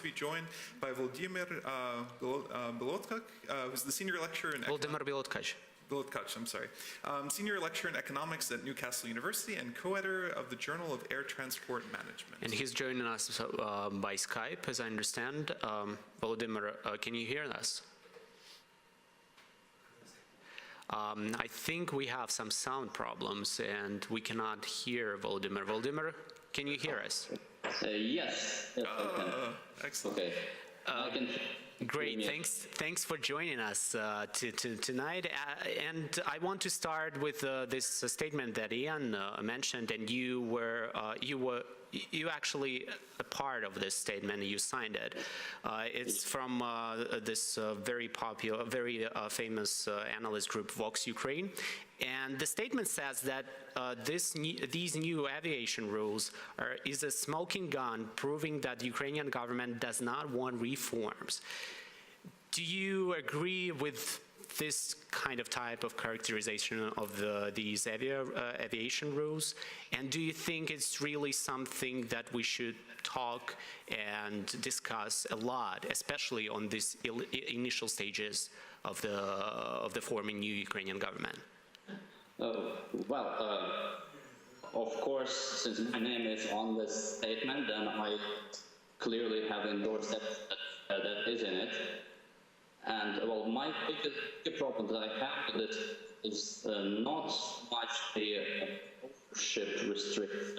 to be joined by Volodymyr Bilotkach, who's the senior lecturer in Volodymyr Bilotkach. Senior lecturer in economics at Newcastle University and co-editor of the Journal of Air Transport Management. And he's joining us by Skype, as I understand. Volodymyr, can you hear us? I think we have some sound problems and we cannot hear Volodymyr. Volodymyr, can you hear us? Yes. Excellent. Okay. Great, thanks for joining us tonight. And I want to start with this statement that Ian mentioned, and you actually a part of this statement. You signed it. It's from this very popular, very famous analyst group, Vox Ukraine. And the statement says that these new aviation rules is a smoking gun, proving that the Ukrainian government does not want reforms. Do you agree with this kind of type of characterization of these aviation rules? And do you think it's really something that we should talk and discuss a lot, especially on these initial stages of the forming new Ukrainian government? Of course, since my name is on this statement, then I clearly have endorsed that is in it. And well, my biggest problem that I have with it is not so much the ownership restriction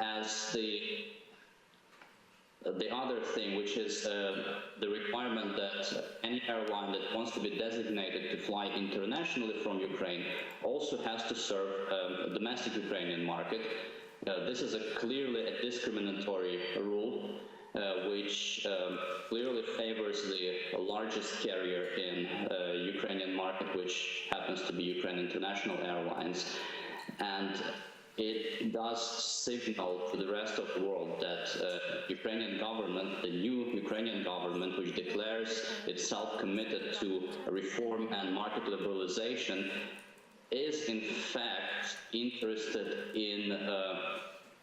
as the other thing, which is the requirement that any airline that wants to be designated to fly internationally from Ukraine also has to serve a domestic Ukrainian market. This is clearly a discriminatory rule, which clearly favors the largest carrier in Ukrainian market, which happens to be Ukrainian International Airlines. And it does signal to the rest of the world that Ukrainian government, the new Ukrainian government, which declares itself committed to reform and market liberalization, is in fact interested in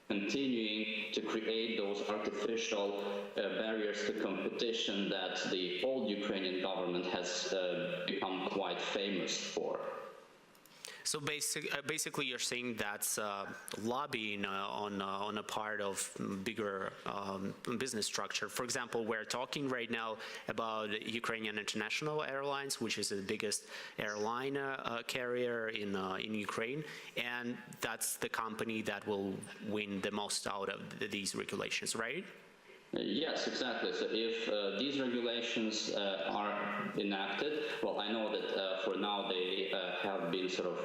continuing to create those artificial barriers to competition that the old Ukrainian government has become quite famous for. So basically you're saying that's lobbying on a part of bigger business structure. For example, we're talking right now about Ukrainian International Airlines, which is the biggest airline carrier in Ukraine, and that's the company that will win the most out of these regulations, right? Yes, exactly. So if these regulations are enacted, well, I know that for now they have been sort of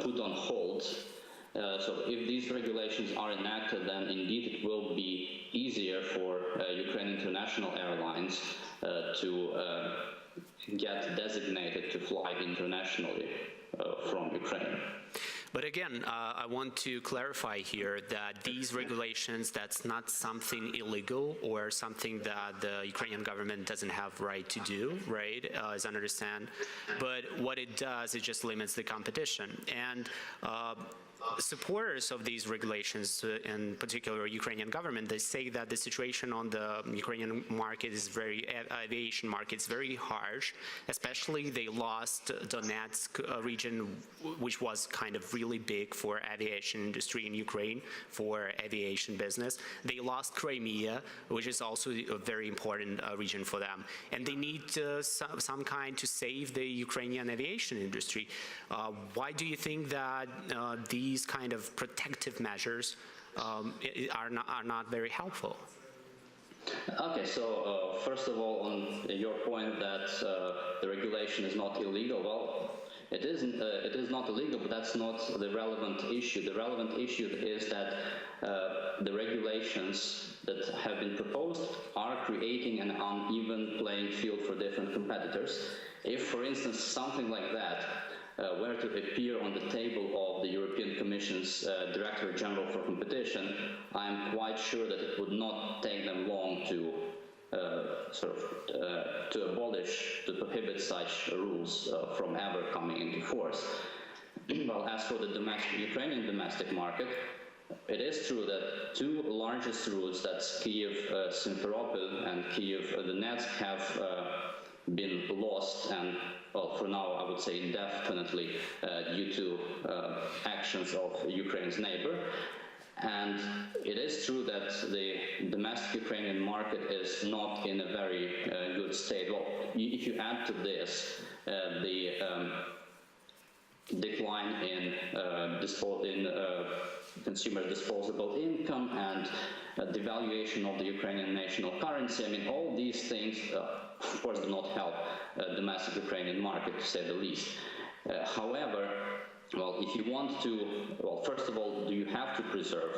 put on hold. So if these regulations are enacted, then indeed it will be easier for Ukrainian International Airlines to get designated to fly internationally from Ukraine. But again, I want to clarify here that these regulations, that's not something illegal or something that the Ukrainian government doesn't have right to do, right, as I understand. But what it does, it just limits the competition. And supporters of these regulations, in particular Ukrainian government, they say that the situation on the Ukrainian market is aviation market is very harsh, especially they lost Donetsk region, which was kind of really big for aviation industry in Ukraine, for aviation business. They lost Crimea, which is also a very important region for them. And they need some kind to save the Ukrainian aviation industry. Why do you think that these kind of protective measures are not very helpful? Okay, so first of all, on your point that the regulation is not illegal, well, it is not illegal, but that's not the relevant issue. The relevant issue is that the regulations that have been proposed are creating an uneven playing field for different competitors. If, for instance, something like that were to appear on the table of the European Commission's Director General for Competition, I am quite sure that it would not take them long to to prohibit such rules from ever coming into force. Well, as for the Ukrainian domestic market, it is true that two largest routes, that's Kyiv-Simferopol and Kyiv-Donetsk, have been lost, and well, for now I would say indefinitely, due to actions of Ukraine's neighbor. And it is true that the domestic Ukrainian market is not in a very good state. Well, if you add to this the decline in consumer disposable income and devaluation of the Ukrainian national currency, I mean, all these things, of course, do not help domestic Ukrainian market, to say the least. However, well, if you want to, well, first of all, do you have to preserve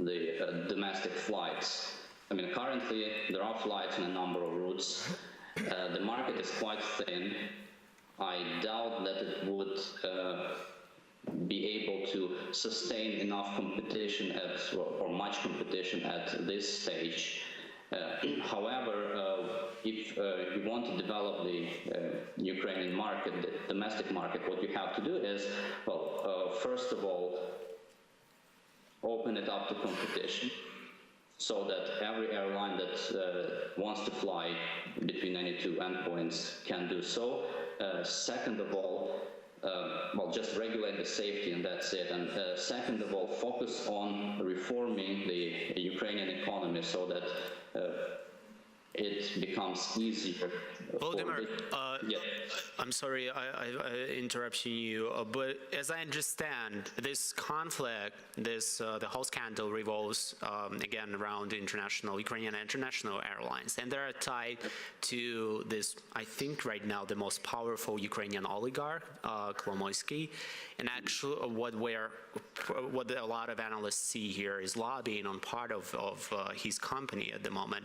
the domestic flights? I mean, currently there are flights on a number of routes. The market is quite thin. I doubt that it would be able to sustain enough competition or much competition at this stage. However, if you want to develop the Ukrainian market, the domestic market, what you have to do is, well, first of all, open it up to competition so that every airline that wants to fly between any two endpoints can do so. Second of all, well, just regulate the safety and that's it. And second of all, focus on reforming the Ukrainian economy so that it becomes easier. Volodymyr, yeah. I'm sorry I interrupting you, but as I understand, this conflict, the whole scandal revolves again around Ukrainian International Airlines, and they're tied to this, I think right now, the most powerful Ukrainian oligarch, Hromadske, and actually what a lot of analysts see here is lobbying on part of his company at the moment.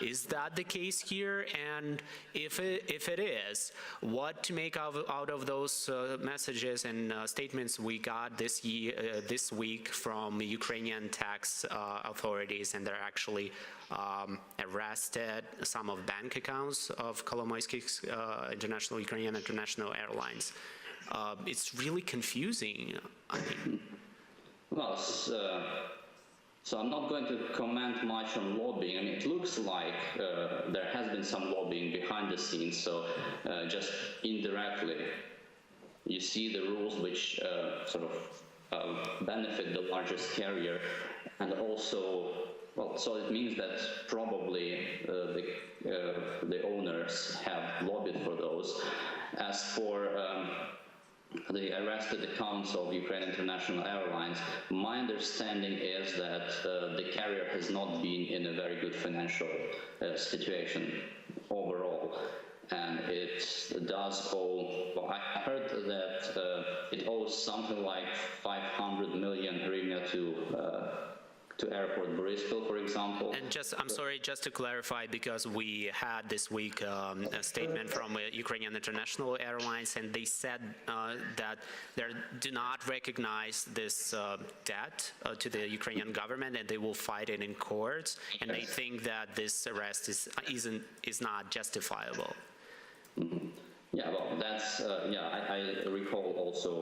Is that the case here? And if it is, what to make out of those messages and statements we got this week from Ukrainian tax authorities, and they're actually arrested some of bank accounts of Kolomysk's Ukrainian International Airlines. It's really confusing. I mean. Well, so I'm not going to comment much on lobbying. I mean, it looks like there has been some lobbying behind the scenes, so just indirectly you see the rules which sort of benefit the largest carrier, and also, well, so it means that probably the owners have lobbied for those. As for the arrested accounts of Ukrainian International Airlines, my understanding is that the carrier has not been in a very good financial situation overall, and it does owe, well, I heard that it owes something like 500 million hryvnia to Airport Boryspil, for example. And I'm sorry, just to clarify, because we had this week a statement from Ukrainian International Airlines, and they said that they do not recognize this debt to the Ukrainian government, and they will fight it in courts, and they think that this arrest is not justifiable. Mm-hmm. Yeah, well, that's I recall also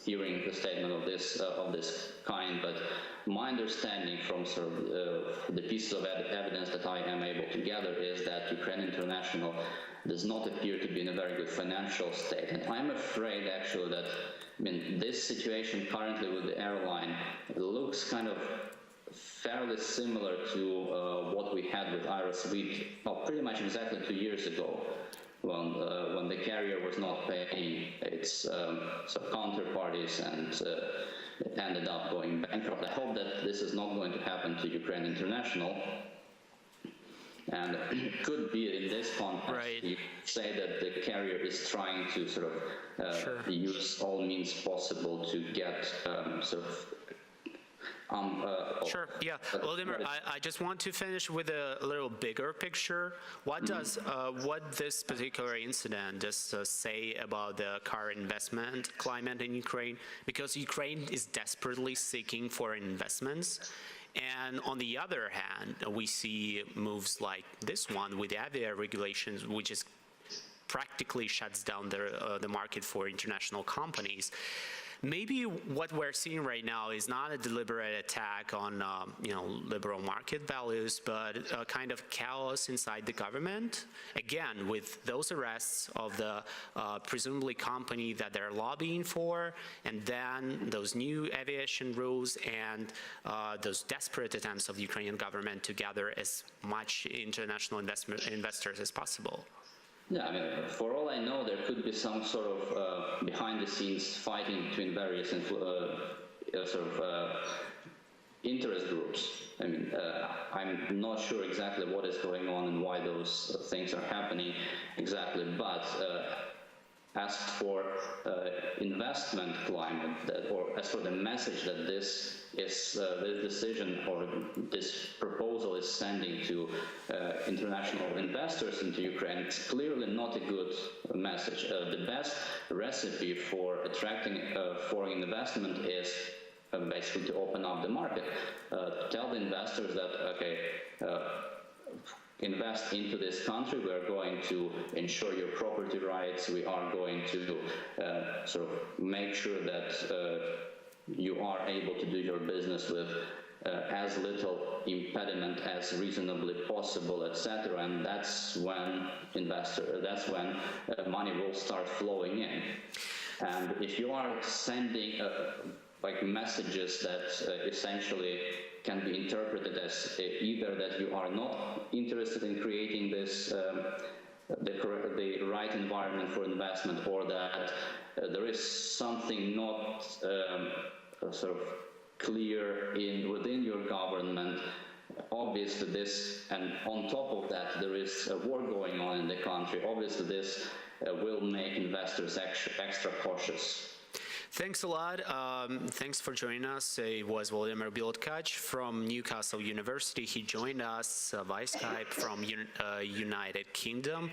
hearing the statement of this kind, but my understanding from sort of the pieces of evidence that I am able to gather is that Ukraine International does not appear to be in a very good financial state, and I'm afraid actually that, I mean, this situation currently with the airline looks kind of fairly similar to what we had with Eristavi, well, pretty much exactly 2 years ago. When the carrier was not paying its counterparties and it ended up going bankrupt. I hope that this is not going to happen to Ukraine International. And it could be in this context, right, you say that the carrier is trying to sort of use all means possible to get sort of sure, yeah. Volodymyr, I just want to finish with a little bigger picture. What does what this particular incident does say about the current investment climate in Ukraine? Because Ukraine is desperately seeking for investments. And on the other hand, we see moves like this one with the AVIA regulations, which is practically shuts down the market for international companies. Maybe what we're seeing right now is not a deliberate attack on, liberal market values, but a kind of chaos inside the government. Again, with those arrests of the presumably company that they're lobbying for, and then those new aviation rules and those desperate attempts of the Ukrainian government to gather as much international investors as possible. Yeah, I mean, for all I know, there could be some sort of behind-the-scenes fighting between various interest groups. I mean, I'm not sure exactly what is going on and why those things are happening exactly, but as for investment climate, or as for the message that this decision or this proposal is sending to international investors into Ukraine, it's clearly not a good message. The best recipe for attracting foreign investment is basically to open up the market, tell the investors that, okay, invest into this country, we are going to ensure your property rights, we are going to make sure that you are able to do your business with as little impediment as reasonably possible, etc. And that's when money will start flowing in. And if you are sending messages that essentially can be interpreted as either that you are not interested in creating this the right environment for investment, or that there is something not clear within your government, obviously this, and on top of that there is a war going on in the country, obviously this will make investors extra cautious. Thanks a lot. Thanks for joining us. It was Volodymyr Bilotkach from Newcastle University. He joined us via Skype from United Kingdom.